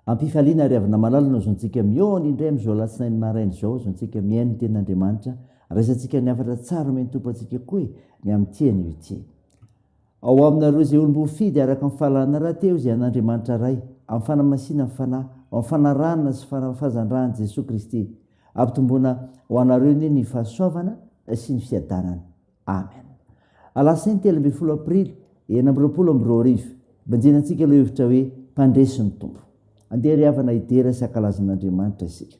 ampifaliana ry avana malalana zontsika miony indray am'izao latsinainy marainy zao zontsika miainy ten'andriamanitra raisantsika ny afatra tsara meny tompo antsika koa ny am'tiany io ty ao aminareo zay olombo fidy araka nyfahalana raha teo zay an'andriamanitra ray amin'ny fanamasina fanahy amin'ny fanarahana sy fazandrahan Jesosy Kristy ampitomboana ho anareo ny fahasoavana sy ny fiadanana amen. Alasainy 10 aprily 2020 banjinantsika lo hevitra hoe mpandresin'ny tompo andeha ry havana idera sy ankalazan'andriamanitra isika.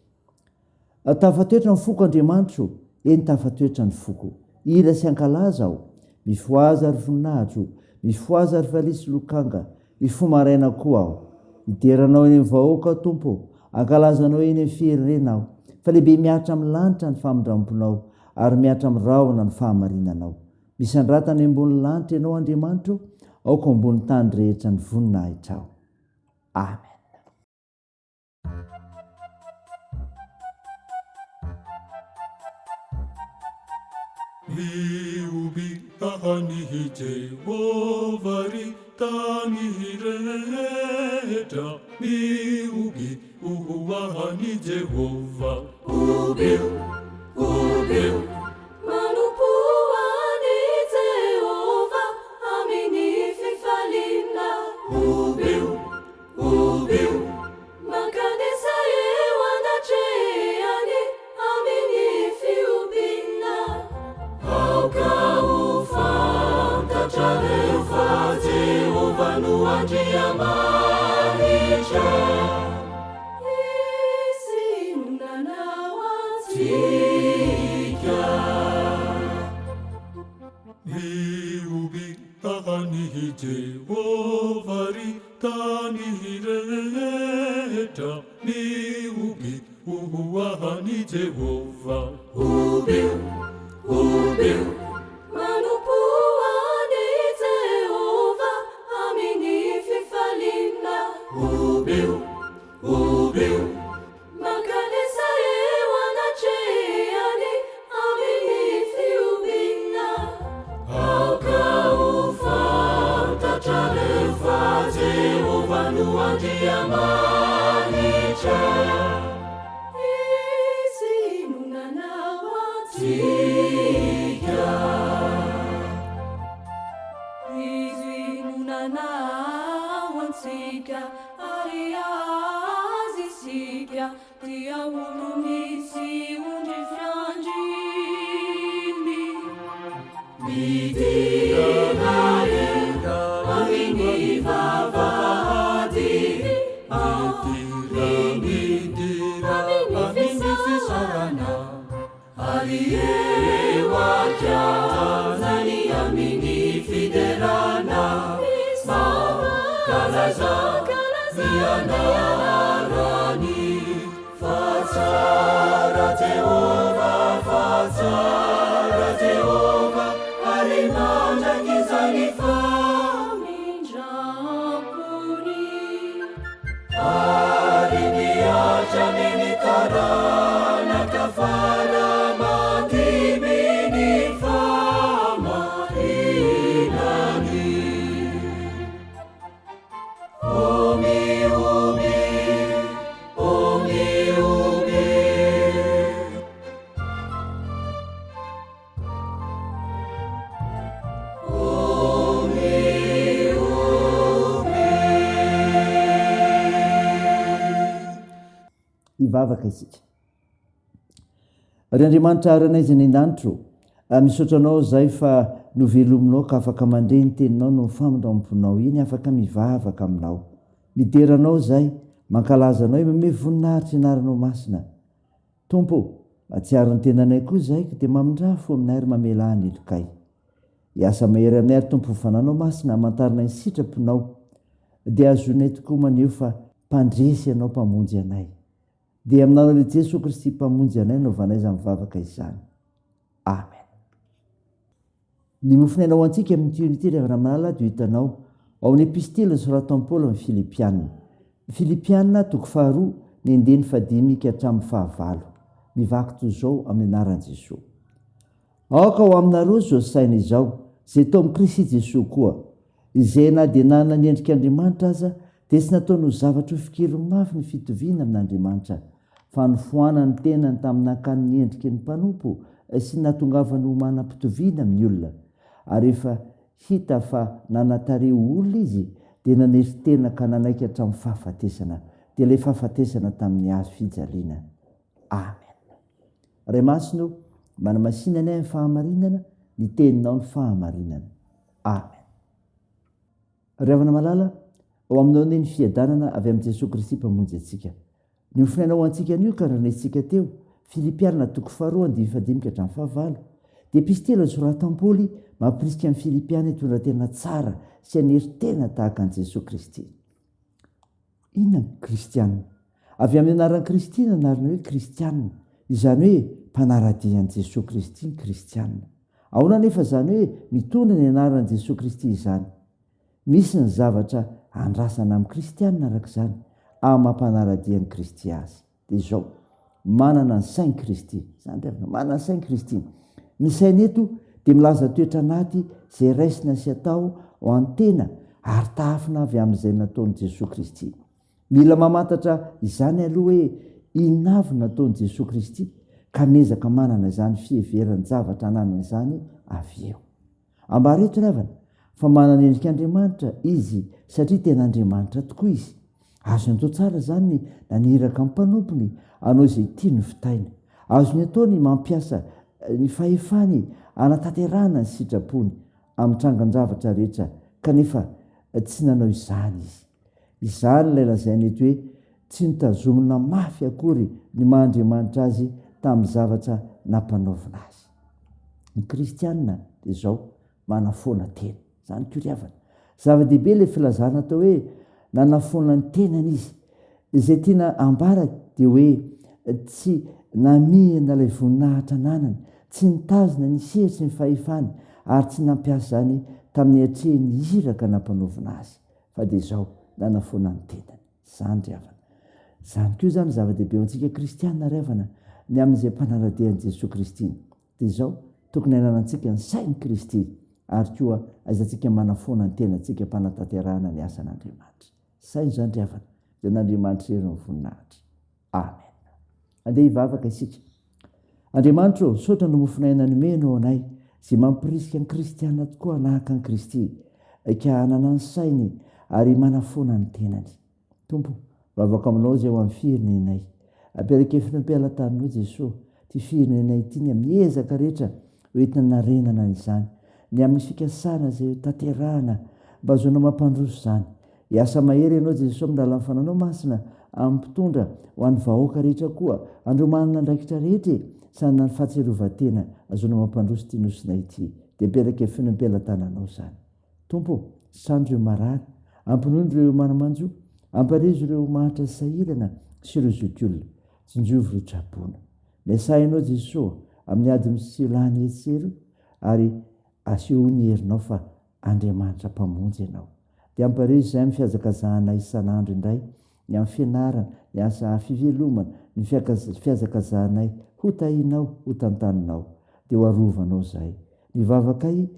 Tafatoetra ny foko andriamanitro eny tafatoetra ny foko ila sy ankalaza aho mifoaza ary voninahitro mifoaza ary valisy lokanga ifomaraina koa aho ideranao eny amin'ny vahoaka tompo ankalazanao eny amin'ny fiherenao fa lehibe miatra amin'ny lanitra ny famindramponao ary miatra amin'ny rahona ny fahamarinanao misandratana ambony lanitra ianao andriamanitro aoka ambony tany rehetra ny voninahitrao amen. Miubi ahani Jehova ritani reta miubi ahani Jehova ubiu manupuani Jehova amini fifalina ubiu makanisa yewana cheani amini fiubina auka ufanta charefa Jehova nuanjia manisha isinunana wansika miubi ahani Jehova ritani reta miubi ahani Jehova ubiu manupuani Jehova amini fifalina ubiu makanisa yewana cheani amini fiubina auka ufanta charefa Jehova nuanjia manisha isinunana wansika isinunana wansika ariazisika dia ulumisi unji franjini midinaye amini vavadi amini fisarana aliyewaja nani amini fiderana kalaza nianarani fatsara Jehova alimanja gizani famindrapuni aliniacha mimi karana kafara madimini fama inani ivavaka isika ry andriamanitra aranay zay nan-danitro misaotranao zay fa novelominao ka afaka mandre ny teninao no famindramponao iny afaka mivavaka aminao mideranao zay mankalazanao mame voninahitra inaranao masina tompo atsiaro ny tenanay koa zay ka dia mamindra fo aminay ary mamela ny elokay iasa mahery anay ary tompo fananao masina amantarina ny sitraponao dia azonay tokoa maneho fa mpandresy ianao mpamonjy anay dia aminareo Jesosy Kristy mpamonjy anay no vanay za mivavaka izany amen. Ny mofinainao antsika amin'ny unité ry avana dia hitanao ao amin'ny epistile soratan'i Paoly amin'ny Filipianina toko 2 ny 9 hatramin'ny 15 mivaky toy izao amin'ny anaran'i Jesosy. Aoka ho aminareo zao saina izao zay tao amin'ny Kristy Jesosy koa izay na dia nanana ny endrik'Andriamanitra aza dia tsy nataony ho zavatra ho fikiriny mafy ny fitoviana amin'Andriamanitra fa nifoanany tenany tamin'nakany ny endriky ny mpanompo sy natongavany ho manam-pitoviana amin'ny olona. Ary efa hita fa nanatare olona izy dia naneritena ka nanaiky hatramin'ny fahafatesana, dia ilay fahafatesana tamin'ny hazo fijaliana. Amen. Ray masino, manamasinany ahy ny fahamarinana, ny teninao ny fahamarinana. Amen. Ry havana malala, ao aminao ny fiadanana avy amin'i Jesosy Kristy mpamonjy antsika. Ny ofinainao antsika an'io ka ranesika teo, Filipianina 2:5-5. Dia epistely soratan'i Paoly mampirisika amin'ny Filipiana hitondra tena tsara sy haneritena tahaka an'i Jesosy Kristy. Inona ny kristianina? Avy amin'ny anaran'i Kristy no anarana hoe kristianina, izany hoe mpanaradia an'i Jesosy Kristy ny kristianina. Ahoana nefa izany hoe mitondra ny anaran'i Jesosy Kristy izany? Misy ny zavatra andrasana amin'ny kristianina arak'izany amin'ny mampanaradia ny Kristy azy. Dia izao, manana ny sain'i Kristy, izany rehefa manana ny sain'i Kristy. Ny sainy eto dia milaza toetra anaty izay raisina sy atao ho an-tena ary tafina avy amin'izay nataon'i Jesosy Kristy. Mila mamantatra izany aloha hoe inona avy nataon'i Jesosy Kristy ka mezaka manana izany fiheverany zavatra ananana izany avy eo. Ambara eto ry havana fa manana endrik'Andriamanitra izy satria tena Andriamanitra tokoa izy. Azo ny atao tsara izany ny naniraka amin'ny mpanompony hanao izay tia ny fitaina. Azo ny atao ny mampiasa ny fahefany anatanterahana ny sitrapony amin'ny trangan-javatra rehetra, kanefa tsy nanao izany izy. Izany ilay lazainy eto hoe tsy nitazomina mafy akory ny maha-Andriamanitra azy tamin'ny zavatra nampanaovina azy. Ny kristianina dia izao manafoana tena. Izany koa ry havana. Zava-dehibe ilay filazana atao hoe nanafoana ny tenany izy. Izay tiana ambara dia hoe tsy namihana ilay voninahitra ananany, tsy nitazona ny sehatry ny fahefany ary tsy nampiasa izany tamin'ny hatrehany iraka nampanaovina azy. Fa dia izao nanafoana ny tenany. Izany ry havana. Izany koa izany zava-dehibe ho antsika kristianina ry havana ny amin'izay mpanaradia an'i Jesosy Kristy. Dia izao tokony hananantsika ny sain'i Kristy ary koa aizantsika manafoana ny tenantsika mpanatanterahana ny asan'Andriamanitra. Saina izany ry havana dia n'Andriamanitra hery ny voninahitra. Amen. Andeha hivavaka isika. Andriamanitra, saotra no mofinaina nomena ao anay izay mampirisika ny kristianina tokoa hanahaka ny Kristy, ka hanana ny sainy ary manafoana ny tenany. Tompo, vavaka aminao izay ho amin'ny firenenay. Ampiara-kefiny mpiala-taninao Jesosy, ty firenenay ity ny miezaka rehetra hoentina narenana izany, ny amin'ny fikasana izay tanterahana mba azoana mampandroso izany. Hiasa mahery ianao Jesosy amin'ny lalan'ny fananao masina amin'ny mpitondra ho an'ny vahoaka rehetra koa, andromanana andraikitra rehetra sanana ny fahatserovatena azoana mampandroso ity nosina ity. Dia ampiara-kefiny mpiala-tananao izany. Tompo, sandro ireo marary, ampinono ireo manamanjo, amparizo ireo mahatra sahirana sy ireo zokiolona, tsinjovy ireo trabona. Miasainao Jesosy amin'ny ady misilany etsero ary aseho ny herinao fa Andriamanitra mpamonjy ianao. Dia amparizo izay amin'ny fiazakazahanay isan'andro indray, ny amin'ny fianarana, ny asa fivelomana, ny fiazakazahanay ho tahinao, ho tantaninao, dia ho arovanao izay. Ny vavakay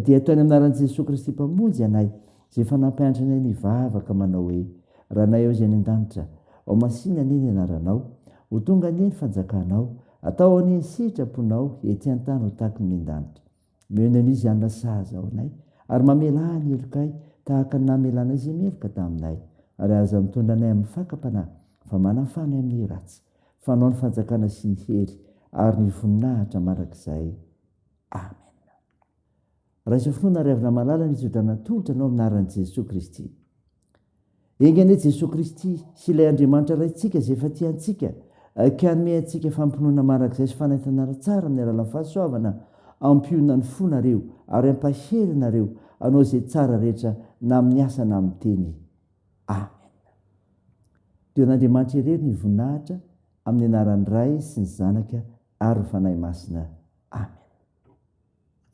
dia ataony amin'ny anaran'i Jesosy Kristy mpamonjy anay, izay fanampianatra anay ny vavaka manao hoe: ranay ao izay any an-danitra, ao masina anie ny anaranao, ho tonga anie ny fanjakanao, atao anie ny sitraponao ety an-tany ho tahaky ny an-danitra. Mihona an'izy anona sahaza ao anay, ary mamela ny helokay tahaka ny namelana izy meloka taminay, ary aza mitondra anay amin'ny fakapanahy, fa manafany amin'ny ratsy, fanao ny fanjakana sy ny hery ary ny voninahitra marak'izay. Amen. Raisa finoana ry havana malala ny tsodrana tolotra anao aminaran'i Jesosy Kristy. Engane Jesosy Kristy sy ilay Andriamanitra raintsika izay efa tiantsika, ka hanome antsika fampinoana marak'izay sy fanaintanara tsara amin'ny alalan'ny fahasoavana, ampionany fonareo ary ampaherinareo hanao izay tsara rehetra na amin'ny asa na amin'ny teny. Amen. Dia n'Andriamanitra irery ny voninahitra amin'ny anaran'ny Ray sy ny Zanaka ary ny Fanahy Masina.